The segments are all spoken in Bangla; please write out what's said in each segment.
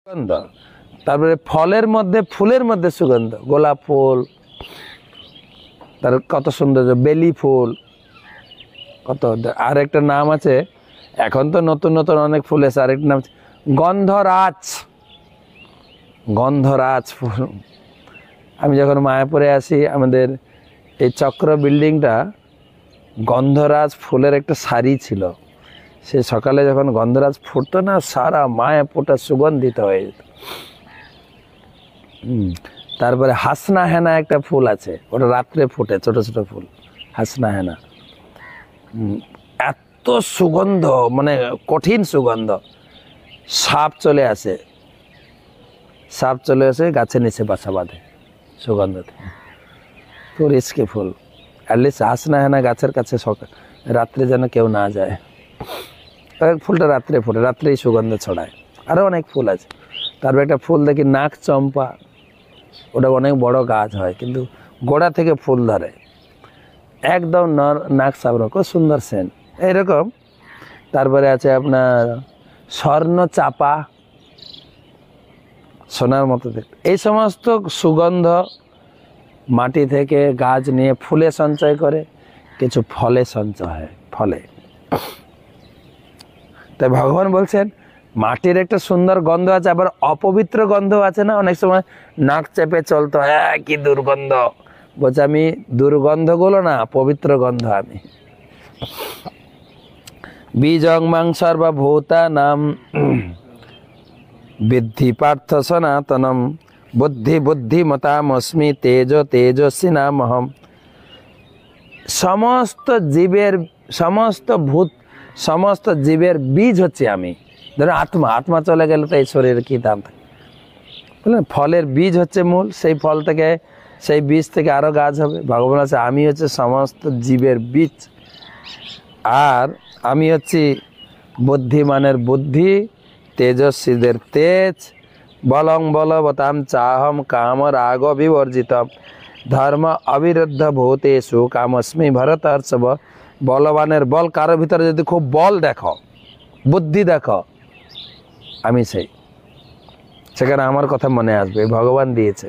সুগন্ধ। তারপরে ফলের মধ্যে ফুলের মধ্যে সুগন্ধ, গোলাপ ফুল, তার কত সুন্দর বেলি ফুল, কত আর একটা নাম আছে, এখন তো নতুন নতুন অনেক ফুল এসে, আরেকটা নাম গন্ধরাজ। গন্ধরাজ ফুল। আমি যখন মায়াপুরে আসি, আমাদের এই চক্র বিল্ডিংটা গন্ধরাজ ফুলের একটা সারি ছিল। সে সকালে যখন গন্ধরাজ ফুটতো না, সারা মায়াপুরটা সুগন্ধিত হয়ে যেত। তারপরে হাসনা হেনা একটা ফুল আছে, ওটা রাত্রে ফুটে, ছোট ছোট ফুল, হাসনা হেনা। এত সুগন্ধ, মানে কঠিন সুগন্ধ। সাপ চলে আসে, সাপ চলে আসে গাছের নিচে বাসা বাঁধে সুগন্ধতে। তো রিস্কি ফুল। অ্যাটলিস্ট হাসনা হেনা গাছের কাছে রাত্রে যেন কেউ না যায়। ফুলটা রাত্রে ফোটে, রাত্রেই সুগন্ধ ছড়ায়। আরও অনেক ফুল আছে। তারপর একটা ফুল দেখি নাক চম্পা, ওটা অনেক বড় গাছ হয়, কিন্তু গোড়া থেকে ফুল ধরে, একদম নাক চাপড়া, খুব সুন্দর সেন্ট এইরকম। তারপরে আছে আপনার স্বর্ণ চাপা, সোনার মতো দেখতে। এই সমস্ত সুগন্ধ মাটি থেকে গাছ নিয়ে ফুলে সঞ্চয় করে, কিছু ফলে সঞ্চয় হয়, ফলে। তাই ভগবান বলছেন মাটির একটা সুন্দর গন্ধ আছে, আবার অপবিত্র গন্ধ আছে না, অনেক সময় নাক চেপে চলতো, হ্যাঁ কি দুর্গন্ধ। বলছে আমি দুর্গন্ধগুলো না, পবিত্র গন্ধ আমি। বীজং মাং সর্বভূতা নাম বিদ্ধি পার্থ সনাতনম বুদ্ধি বুদ্ধিমতামস্মি তেজ তেজস্বী নামহম। সমস্ত জীবের বীজ হচ্ছে আমি। ধরুন আত্মা, আত্মা চলে গেলে তো এই শরীরের কি দাম থাকে, বুঝলেন? ফলের বীজ হচ্ছে মূল, সেই ফল থেকে, সেই বীজ থেকে আরো গাছ হবে। ভগবান আছে আমি হচ্ছে সমস্ত জীবের বীজ, আর আমি হচ্ছি বুদ্ধিমানের বুদ্ধি, তেজস্বীদের তেজ, বলং বলবতাম চাহম কাম রাগ বিবর্জিতম ধর্ম অবিরুদ্ধ ভূতেষু কামস্মি ভরতর্ষভ। বলবানের বল, কারো ভিতরে যদি খুব বল দেখো, বুদ্ধি দেখো, আমি সেই, সেখানে আমার কথা মনে আসবে, ভগবান দিয়েছে।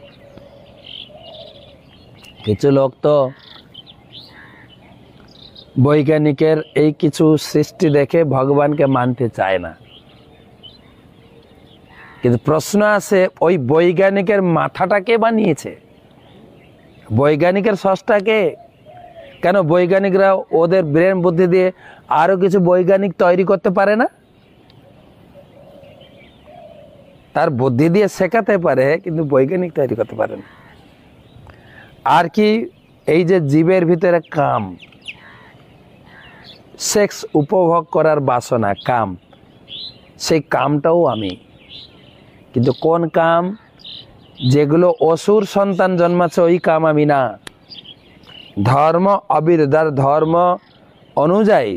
কিছু লোক তো বৈজ্ঞানিকের এই কিছু সৃষ্টি দেখে ভগবানকে মানতে চায় না, কিন্তু প্রশ্ন আসে ওই বৈজ্ঞানিকের মাথাটা কে বানিয়েছে? বৈজ্ঞানিকের স্রষ্টাকে? কেন বৈজ্ঞানিকরা ওদের ব্রেন বুদ্ধি দিয়ে আরো কিছু বৈজ্ঞানিক তৈরি করতে পারে না? তার বুদ্ধি দিয়ে শেখাতে পারে, কিন্তু বৈজ্ঞানিক তৈরি করতে পারে না। আর কি, এই যে জীবের ভিতরে কাম, সেক্স উপভোগ করার বাসনা, কাম, সেই কামটাও আমি। কিন্তু কোন কাম? যেগুলো অসুর সন্তান জন্মাচ্ছে ওই কাম আমি না। ধর্ম অবিরুদ্ধার ধর্ম অনুযায়ী,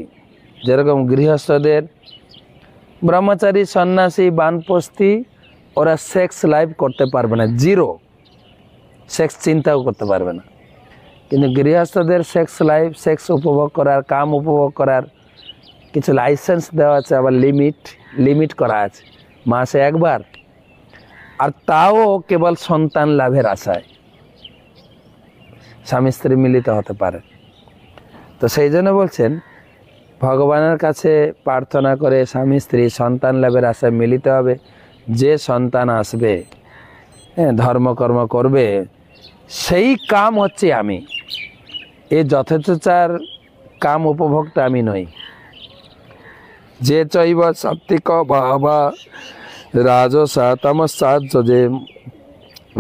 যেরকম গৃহস্থদের, ব্রহ্মচারী, সন্ন্যাসী, বানপ্রস্থি, ওরা সেক্স লাইফ করতে পারবে না, জিরো, সেক্স চিন্তাও করতে পারবে না। কিন্তু গৃহস্থদের সেক্স লাইফ, সেক্স উপভোগ করার, কাম উপভোগ করার কিছু লাইসেন্স দেওয়া আছে, আবার লিমিট করা আছে, মাসে একবার, আর তাও কেবল সন্তান লাভের আশায় স্বামী স্ত্রী মিলিত হতে পারে। তো সেই জন্য বলছেন ভগবানের কাছে প্রার্থনা করে স্বামী স্ত্রী সন্তান লাভের আশায় মিলিত হবে। যে সন্তান আসবে, হ্যাঁ, ধর্মকর্ম করবে, সেই কাম হচ্ছে আমি। এই যথেচ্ছার কাম উপভোক্তা আমি নই। যে চৈব সাত্বিক ভাবা রাজসা তমসাজ্জে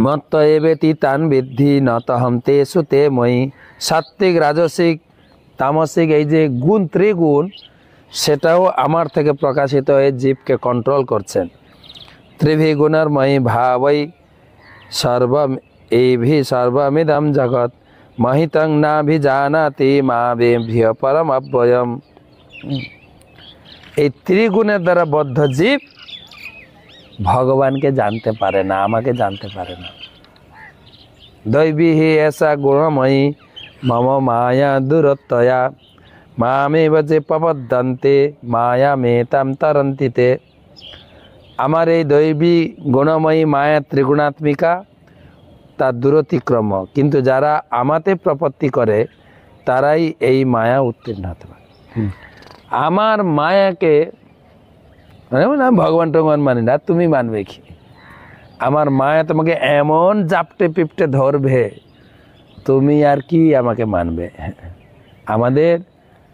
মত্ত এবেতি তান বিদ্ধি নতহম তেষু তে মই। সাত্বিক, রাজসিক, তামসিক, এই যে গুণ, ত্রিগুণ, সেটাও আমার থেকে প্রকাশিত হয়ে জীবকে কন্ট্রোল করছেন। ত্রিভিগুণের মই ভাবৈ সর্বমিদম জগৎ মহিতং নাভিজানাতি মাবেভ্য পরমব্যয়ম। এই ত্রিগুণের দ্বারা বদ্ধ জীব ভগবানকে জানতে পারে না, আমাকে জানতে পারে না। দৈবী হি এসা গুণময়ী মম মায়া দূরত্বয়া মামেব যে প্রপদ্যন্তে মায়া মেতাম তরন্তিতে। আমার এই দৈবী গুণময়ী মায়া ত্রিগুণাত্মিকা তার দূরতিক্রম, কিন্তু যারা আমাতে প্রপত্তি করে তারাই এই মায়া উত্তীর্ণ হতে পারে। আমার মায়াকে না ভগবান টগবান মানি না, তুমি মানবে কি? আমার মায়া তোমাকে এমন জাপটে পিপটে ধরবে, তুমি আর কি আমাকে মানবে?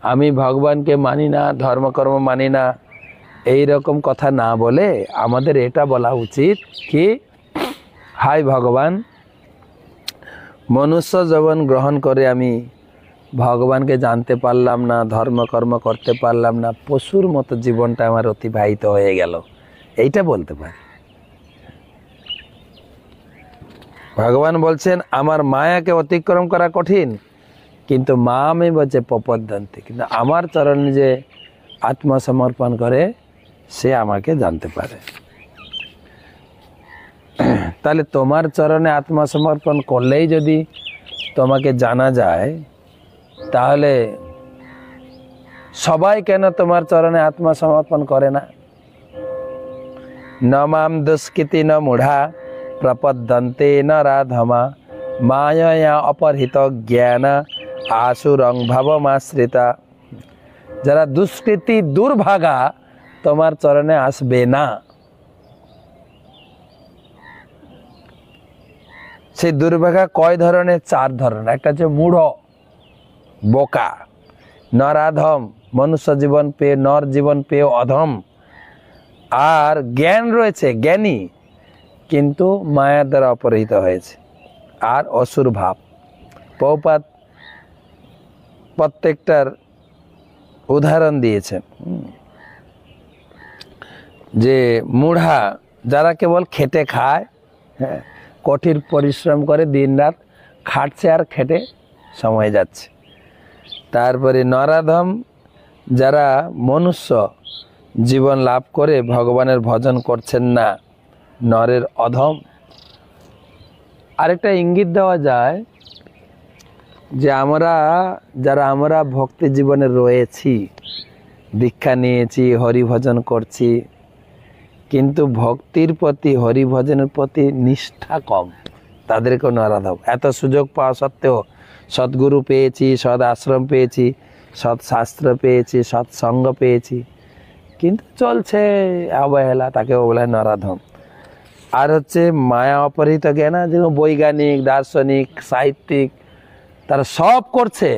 আমি ভগবানকে মানি না, ধর্মকর্ম মানি না, এই রকম কথা না বলে আমাদের এটা বলা উচিত কি, হাই ভগবান, মনুষ্য জীবন গ্রহণ করে আমি ভগবানকে জানতে পারলাম না, ধর্মকর্ম করতে পারলাম না, পশুর মতো জীবনটা আমার অতিবাহিত হয়ে গেল, এইটা বলতে পারি। ভগবান বলছেন আমার মায়াকে অতিক্রম করা কঠিন, কিন্তু মা আমি বলছে প্রপদ্যন্তে, কিন্তু আমার চরণে যে আত্মসমর্পণ করে সে আমাকে জানতে পারে। তাহলে তোমার চরণে আত্মসমর্পণ করলেই যদি তোমাকে জানা যায়, তাহলে সবাই কেন তোমার চরণে আত্মসমর্পণ করে না? নমাম দুষ্কৃতি ন মূঢ়া প্রপদ্যন্তে ন রাধমা মায়া অপহৃত জ্ঞান আসুরং ভাবমাশ্রিতা। যারা দুষ্কৃতি দুর্ভাগা তোমার চরণে আসবে না। সেই দুর্ভাগা কয় ধরনের? 4 ধরনের। একটা হচ্ছে মূঢ়, বোকা, নরাধম, মনুষ্য জীবন পেয়ে নর জীবন পেয়ে অধম, আর জ্ঞান রয়েছে, জ্ঞানী কিন্তু মায়ার দ্বারা অপহৃত হয়েছে, আর অসুর ভাব। প্রভুপাদ প্রত্যেকটার উদাহরণ দিয়েছেন, যে মূঢ়া যারা কেবল খেটে খায়, হ্যাঁ, কঠিন পরিশ্রম করে, দিন রাত খাটছে আর খেটে সময় যাচ্ছে। তারপরে নরাধম যারা মনুষ্য জীবন লাভ করে ভগবানের ভজন করছেন না, নরের অধম। আরেকটা ইঙ্গিত দেওয়া যায় যে আমরা ভক্তি জীবনে রয়েছি, দীক্ষা নিয়েছি, হরিভজন করছি, কিন্তু ভক্তির প্রতি, হরিভজনের প্রতি নিষ্ঠা কম, তাদেরকেও নরাধম। এত সুযোগ পাওয়া সত্ত্বেও সদ্গুরু পেয়েছি, সৎ আশ্রম পেয়েছি, সৎ শাস্ত্র পেয়েছি, সৎসঙ্গ পেয়েছি, কিন্তু চলছে অবহেলা, তাকে বলে নরাধম। আর হচ্ছে মায়া অপহৃত জ্ঞান, যেমন বৈজ্ঞানিক, দার্শনিক, সাহিত্যিক, তারা সব করছে,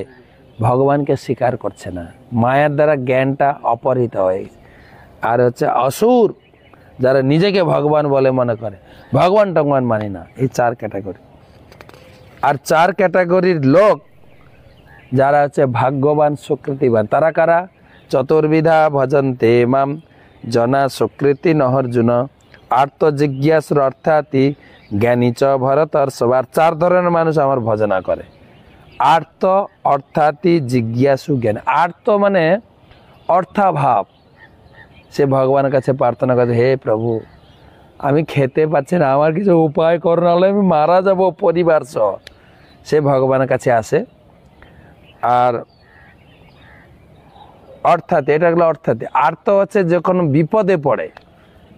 ভগবানকে স্বীকার করছে না, মায়ার দ্বারা জ্ঞানটা অপহৃত হয়ে গেছে। আর হচ্ছে অসুর, যারা নিজেকে ভগবান বলে মনে করে, ভগবান টগবান মানি না। এই 4 ক্যাটাগরি। আর 4 ক্যাটাগরির লোক যারা হচ্ছে ভাগ্যবান, সুকৃতিবান, তারা কারা? চতুর্বিধা ভজন্তে মাম জনা সুকৃতি নহর্জুন আর্ত জিজ্ঞাসুর অর্থাতি জ্ঞানী চ ভরতর সবার। 4 ধরনের মানুষ আমার ভজনা করে। আর্ত অর্থাতি জিজ্ঞাসু জ্ঞান। আর্ত মানে অর্থাভাব, সে ভগবানের কাছে প্রার্থনা করে, হে প্রভু আমি খেতে পাচ্ছি না, আমার কিছু উপায় করো, নাহলে আমি মারা যাব পরিবার সহ। সে ভগবানের কাছে আসে। আর অর্থাৎ এটা হলো অর্থাৎ। আর্ত হচ্ছে যখন বিপদে পড়ে,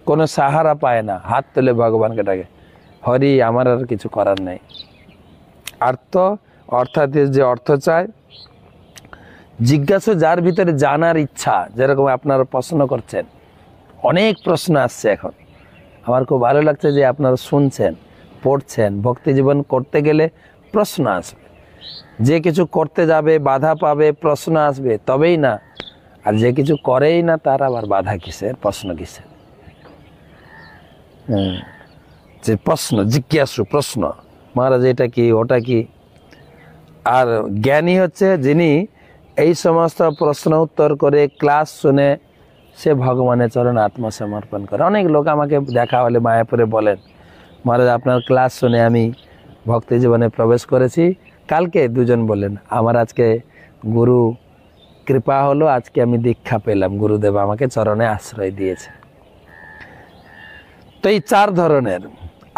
কোনো সাহারা পায় না, হাত তুলে ভগবানকে ডাকে, হরি আমার আর কিছু করার নেই। আর্ত অর্থাৎ যে অর্থ চায়। জিজ্ঞাসু, যার ভিতরে জানার ইচ্ছা, যেরকম আপনারা প্রশ্ন করছেন, অনেক প্রশ্ন আসছে এখন, আমার খুব ভালো লাগছে যে আপনারা শুনছেন, পড়ছেন। ভক্তি জীবন করতে গেলে প্রশ্ন আসবে, যে কিছু করতে যাবে বাধা পাবে, প্রশ্ন আসবে, তবেই না। আর যে কিছু করেই না, তার আবার বাধা কিসের, প্রশ্ন কিসের? যে প্রশ্ন, জিজ্ঞাসু, প্রশ্ন, মহারাজ এটা কি, ওটা কি। আর জ্ঞানী হচ্ছে যিনি এই সমস্ত প্রশ্ন উত্তর করে, ক্লাস শুনে, সে ভগবানের চরণে আত্মসমর্পণ করে। অনেক লোক আমাকে দেখা হলে মায়াপুরে বলেন, মহারাজ আপনার ক্লাস শুনে আমি ভক্তি জীবনে প্রবেশ করেছি। কালকে 2 জন বললেন, আমার আজকে গুরু কৃপা হলো, আজকে আমি দীক্ষা পেলাম, গুরুদেব আমাকে চরণে আশ্রয় দিয়েছে। তো এই 4 ধরনের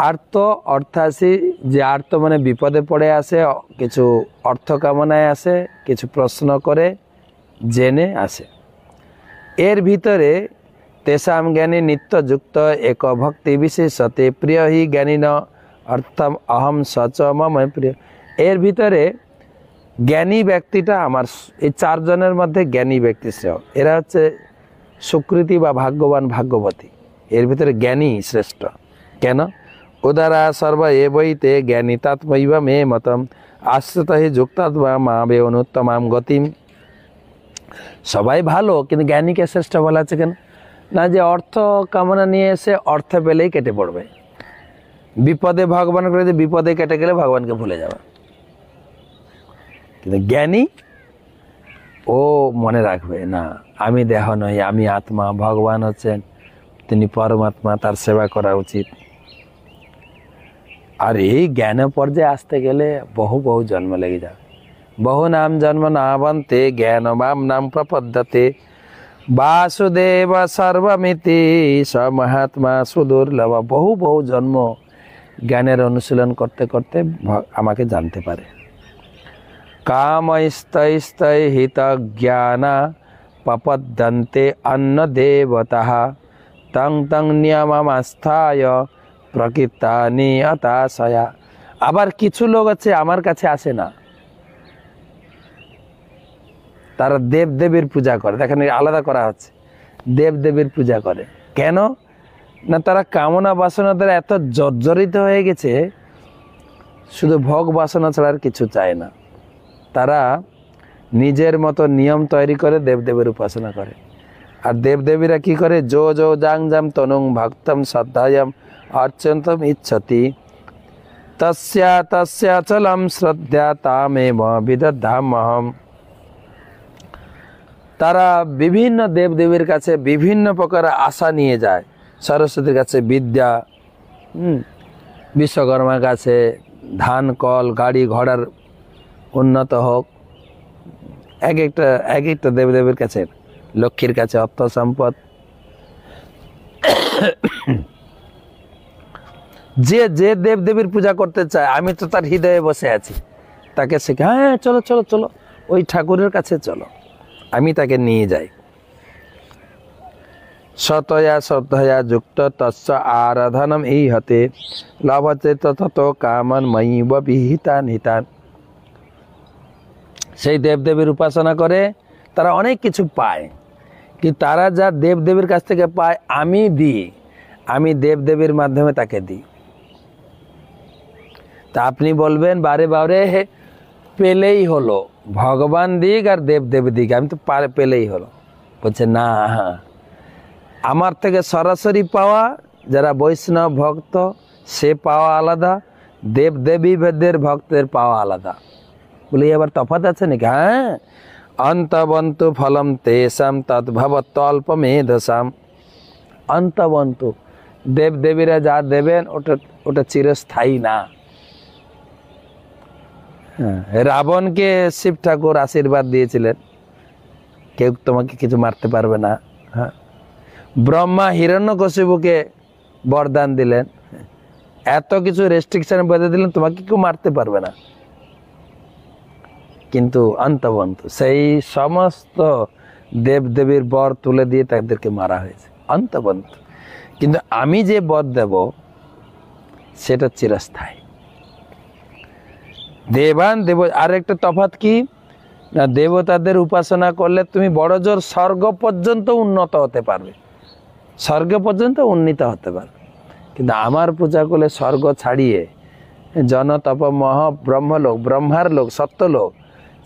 আর্ত, অর্থাসী, যে আর্ত মানে বিপদে পড়ে আসে, কিছু অর্থ কামনায় আসে, কিছু প্রশ্ন করে, জেনে আসে। এর ভিতরে तेषां ज्ञानी नित्ययुक्त एक भक्ति विशेषते प्रिय ही ज्ञानी न अर्थम अहम सच मम प्रिय। एर भितरे জ্ঞানী ব্যক্তিটা আমার, এই চারজনের মধ্যে জ্ঞানী ব্যক্তি শ্রেয়। এরা হচ্ছে সুকৃতি বা ভাগ্যবান ভাগ্যবতী, এর ভিতরে জ্ঞানী শ্রেষ্ঠ। কেন? উদারা সর্ব এ বইতে জ্ঞানী তাৎমৈব মে মতম আশ্রিত হি যুক্তাত্মা মা বে অনুত্তমাম গতিম। সবাই ভালো, কিন্তু জ্ঞানীকে শ্রেষ্ঠ বলা আছে কেন? না যে অর্থ কামনা নিয়ে এসে অর্থ পেলেই কেটে পড়বে, বিপদে ভগবান করে যে বিপদে কেটে গেলে ভগবানকে ভুলে যাবে। কিন্তু জ্ঞানী ও মনে রাখবে না আমি দেহ নই, আমি আত্মা, ভগবান হচ্ছেন তিনি পরমাত্মা, তার সেবা করা উচিত। আর এই জ্ঞান পর্যায়ে আসতে গেলে বহু বহু জন্ম লেগে যাবে। বহু নাম জন্ম নাবন্তে জ্ঞান বাম নাম প্রপদ্যতে বাসুদেব সর্বমিতি স মহাত্মা সুদুর্লভ। বহু বহু জন্ম জ্ঞানের অনুশীলন করতে করতে আমাকে জানতে পারে। কামস্তৈ হিত জ্ঞানা পপদ্যন্তে অন্ন দেবতাঃ তং তং নিয়মমাস্থায় প্রকৃতানি হতাশয়া। আবার কিছু লোক আছে আমার কাছে আসে না, তারা দেব দেবীর পূজা করে। দেখেন আলাদা করা হচ্ছে, দেব দেবীর পূজা করে। কেন না? তারা কামনা বাসনা দ্বারা এত জর্জরিত হয়ে গেছে, শুধু ভোগ বাসনা ছাড়া আর কিছু চায় না। তারা নিজের মতো নিয়ম তৈরি করে দেবদেবীর উপাসনা করে। আর দেবদেবীরা কি করে? জো জো জাং জাম তনুং ভক্তম শ্রদ্ধায়াম অর্চন্তম ইচ্ছতি তস্যা তস্যা চলম শ্রদ্ধা তামেব বিদধামহম। তারা বিভিন্ন দেবদেবীর কাছে বিভিন্ন প্রকার আশা নিয়ে যায়। সরস্বতীর কাছে বিদ্যা, বিশ্বকর্মার কাছে ধান কল গাড়ি ঘোড়ার উন্নত হোক, এক একটা দেবদেবীর কাছে, লক্ষ্মীর কাছে অর্থ সম্পদ। যে যে দেবদেবীর পূজা করতে চায়, আমি তো তার হৃদয়ে বসে আছি, তাকে শেখে হ্যাঁ চলো চলো চলো ওই ঠাকুরের কাছে চলো, আমি তাকে নিয়ে যাই। সতয়া শ্রদ্ধয়া যুক্ত তস্য আরাধনম এই হতে লভতে তত কামান ময়ীব বিহিতান হিতান। সেই দেবদেবীর উপাসনা করে তারা অনেক কিছু পায়, কিন্তু তারা যা দেবদেবীর কাছ থেকে পায় আমি দিই, আমি দেবদেবীর মাধ্যমে তাকে দিই। তা আপনি বলবেন বারে বারে পেলেই হলো, ভগবান দিক আর দেবদেবী দিক, আমি তো পেলেই হলো। বলছে না, আমার থেকে সরাসরি পাওয়া যারা বৈষ্ণব ভক্ত সে পাওয়া আলাদা, দেবদেবীদের ভক্তের পাওয়া আলাদা। বলি এবার তফাৎ আছে নাকি? হ্যাঁ, অন্তবন্তু ফলম তেষাম তদ্ভবত অল্পমেধসাম। অন্তবন্তু দেবদেবীরা যা দেবেন ওটা চিরস্থায়ী না। রাবণকে শিব ঠাকুর আশীর্বাদ দিয়েছিলেন, কেউ তোমাকে কিছু মারতে পারবে না। হ্যাঁ, ব্রহ্মা হিরণ্যকশিপুকে বরদান দিলেন, এত কিছু রেস্ট্রিকশন বেঁধে দিলেন, তোমাকে কেউ মারতে পারবে না। কিন্তু অন্তবন্তু সেই সমস্ত দেবদেবীর বর তুলে দিয়ে তাদেরকে মারা হয়েছে, অন্তবন্তু। কিন্তু আমি যে বর দেব সেটা চিরস্থায়ী। দেবান দেব। আর একটা তফাৎ কি না, দেবতাদের উপাসনা করলে তুমি বড় জোর স্বর্গ পর্যন্ত উন্নত হতে পারবে, স্বর্গ পর্যন্ত উন্নীত হতে পারবে। কিন্তু আমার পূজা করলে স্বর্গ ছাড়িয়ে জন তপ মহ ব্রহ্মলোক, ব্রহ্মার লোক, সত্যলোক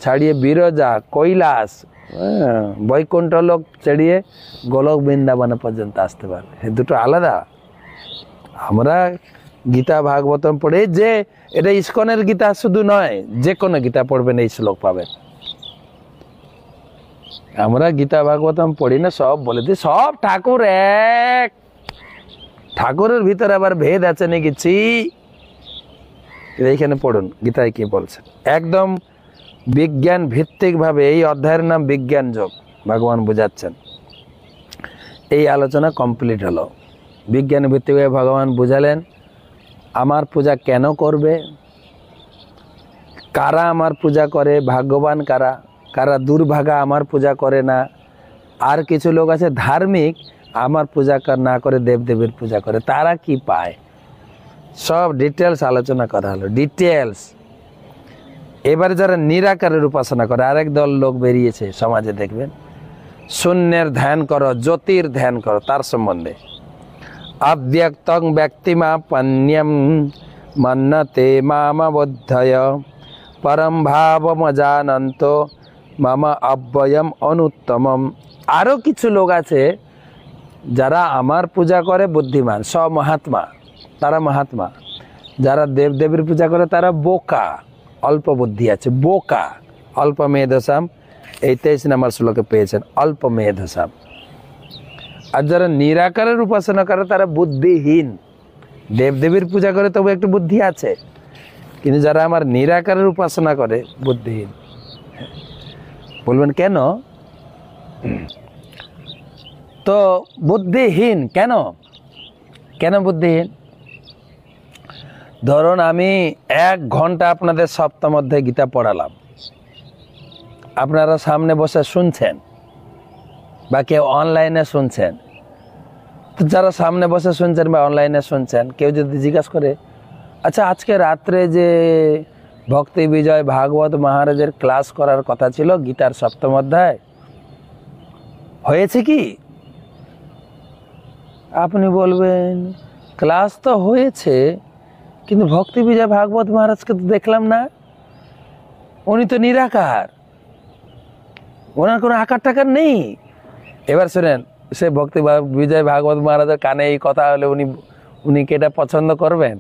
ছাড়িয়ে বিরজা, কৈলাস, বৈকুণ্ঠ লোক ছাড়িয়ে গোলক বৃন্দাবন পর্যন্ত আসতে পারবে। দুটো আলাদা। আমরা গীতা ভাগবতম পড়ে, যে এটা ইস্কনের গীতা শুধু নয়, যে কোনো গীতা পড়বেন এই শ্লোক পাবেন। আমরা গীতা ভাগবতম পড়ি না, সব বলে দিই সব ঠাকুর এক। ঠাকুরের ভিতরে আবার ভেদ আছে নাকি? এইখানে পড়ুন গীতায় কি বলছেন, একদম বিজ্ঞান ভিত্তিক ভাবে। এই অধ্যায়ের নাম বিজ্ঞান যোগ, ভগবান বুঝাচ্ছেন। এই আলোচনা কমপ্লিট হলো, বিজ্ঞান ভিত্তিকভাবে ভগবান বুঝালেন আমার পূজা কেন করবে, কারা আমার পূজা করে, ভাগ্যবান কারা, কারা দুর্ভাগা আমার পূজা করে না। আর কিছু লোক আছে ধার্মিক, আমার পূজা না করে দেবদেবীর পূজা করে, তারা কি পায়? সব ডিটেলস আলোচনা করা হলো, ডিটেলস। এবারে যারা নিরাকারের উপাসনা করে, আরেক দল লোক বেরিয়েছে সমাজে, দেখবেন শূন্যের ধ্যান করো, জ্যোতির ধ্যান করো, তার সম্বন্ধে। অব্যক্তং ব্যক্তিমা পন্যম মন্নতে মামবদ্ধয় পরম ভাবমজানন্ত মম অব্যয়ম অনুত্তমম। আরও কিছু লোক আছে যারা আমার পূজা করে বুদ্ধিমান, সব মহাত্মা, তারা মহাত্মা। যারা দেবদেবীর পূজা করে তারা বোকা, অল্প বুদ্ধি আছে, বোকা। অল্প মেধসাম, এই 23 নম্বর শ্লোকে পেয়েছেন, অল্প মেধসাম। আর যারা নিরাকারের উপাসনা করে তারা বুদ্ধিহীন। দেবদেবীর পূজা করে তবে একটু বুদ্ধি আছে, কিন্তু যারা আমার নিরাকারের উপাসনা করে বুদ্ধিহীন। বলবেন কেন? তো বুদ্ধিহীন কেন? কেন বুদ্ধিহীন? ধরুন আমি 1 ঘন্টা আপনাদের সপ্তাহ মধ্যে গীতা পড়ালাম, আপনারা সামনে বসে শুনছেন বা কেউ অনলাইনে শুনছেন। তো যারা সামনে বসে শুনছেন বা অনলাইনে শুনছেন, কেউ যদি জিজ্ঞাসা করে, আচ্ছা আজকে রাত্রে যে ভক্তি বিজয় ভাগবত মহারাজের ক্লাস করার কথা ছিল গীতার সপ্তম অধ্যায়, হয়েছে কি? আপনি বলবেন ক্লাস তো হয়েছে, কিন্তু ভক্তি বিজয় ভাগবত মহারাজকে তো দেখলাম না, উনি তো নিরাকার, ওনার কোনো আকার টাকার নেই। এবার শোনেন, সে ভক্তি বিজয় ভাগবত মহারাজের কানে এই কথা হলে উনি কি এটা পছন্দ করবেন?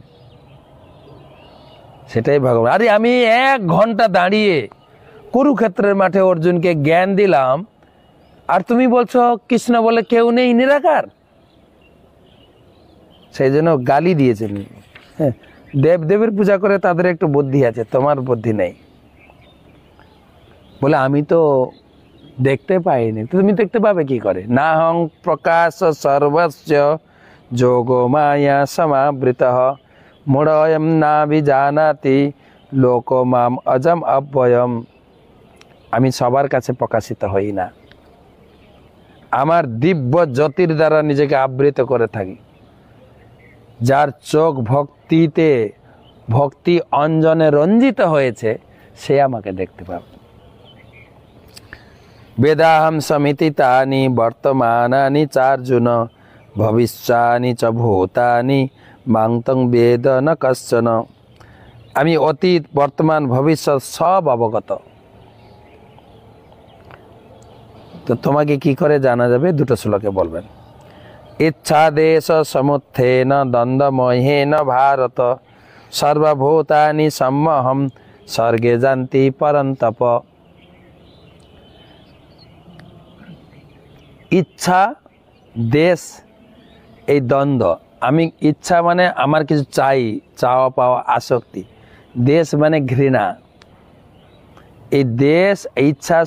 সেটাই ভগবান। আরে আমি 1 ঘন্টা দাঁড়িয়ে কুরুক্ষেত্রের মাঠে অর্জুনকে জ্ঞান দিলাম, আর তুমি বলছো কৃষ্ণ বলে কেউ নেই, নিরাকার। সেই জন্য গালি দিয়েছেন। হ্যাঁ, দেবদেবীর পূজা করে তাদের একটু বুদ্ধি আছে, তোমার বুদ্ধি নেই। বলে আমি তো দেখতে পাইনি। তো তুমি দেখতে পাবে কি করে? না হং প্রকাশ সর্বস্য যোগ মায়া সমাবৃত মূঢ়য়ম না বিজানাতি লোক মাম অজম অব্যয়ম। আমি সবার কাছে প্রকাশিত হই না, আমার দিব্য জ্যোতির দ্বারা নিজেকে আবৃত করে থাকি। যার চোখ ভক্তি অঞ্জনে রঞ্জিত হয়েছে, সে আমাকে দেখতে পাবে। বেদাহম সমিতি তানি বর্তমানানি চার্জুন ভবিষ্যানি চ ভূতানি মাংতং বেদ ন কশ্চন। আমি অতীত বর্তমান ভবিষ্যৎ সব অবগত। তো তোমাকে কি করে জানা যাবে? 2টো শ্লোকে বলবেন। ইচ্ছা দেশ সমুত্থেন দ্বন্দ্বমহেন ভারত সর্বভূতানি সম্মহম স্বর্গে যান্তি পরন্তপ। ইচ্ছা দেশ এই দ্বন্দ্ব, আমি ইচ্ছা মানে আমার কিছু চাই, চাওয়া পাওয়া, আসক্তি। দেশ মানে ঘৃণা। এই দেশ ইচ্ছা